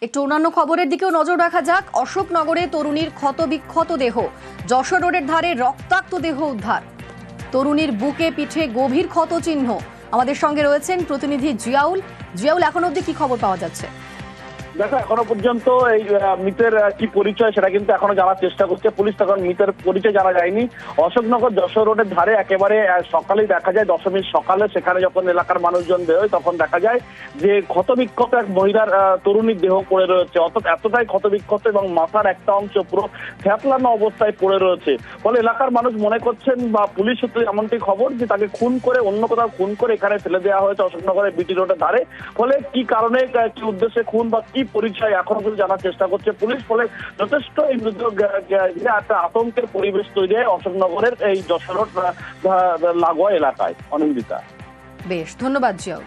একটু অন্যান্য খবরের দিকেও নজর রাখা যাক। অশোকনগরে তরুণীর ক্ষতবিক্ষত দেহ, যশোর রোডের ধারে রক্তাক্ত দেহ উদ্ধার। তরুণীর বুকে পিঠে গভীর ক্ষত চিহ্ন। আমাদের সঙ্গে রয়েছেন প্রতিনিধি জিয়াউল। জিয়াউল, এখন অবধি কি খবর পাওয়া যাচ্ছে? দেখো, এখনো পর্যন্ত এই মৃতের কি পরিচয় সেটা কিন্তু এখনো জানার চেষ্টা করছে পুলিশ। তখন মৃতের পরিচয় জানা যায়নি। অশোকনগর যশোর রোডের ধারে একেবারে সকালেই দেখা যায়, দশমীর সকালে সেখানে যখন এলাকার মানুষজন বেরোয় তখন দেখা যায় যে ক্ষতবিক্ষত এক মহিলার তরুণীর দেহ পড়ে রয়েছে। এতটাই ক্ষতবিক্ষত এবং মাথার একটা অংশ পুরো থ্যাতলানো অবস্থায় পড়ে রয়েছে। ফলে এলাকার মানুষ মনে করছেন বা পুলিশ সূত্রে এমনটি খবর যে তাকে খুন করে অন্য কোথাও খুন করে এখানে ফেলে দেওয়া হয়েছে অশোকনগরের বিটি রোডের ধারে। ফলে কি কারণে, কি উদ্দেশ্যে খুন বা কি পরিচয় এখনো পর্যন্ত জানার চেষ্টা করছে পুলিশ। ফলে যথেষ্ট এই একটা আতঙ্কের পরিবেশ তৈরি হয় অশোকনগরের এই যশোর লাগোয়া এলাকায়। অনিন্দিতা, বেশ, ধন্যবাদ জিয়াউল।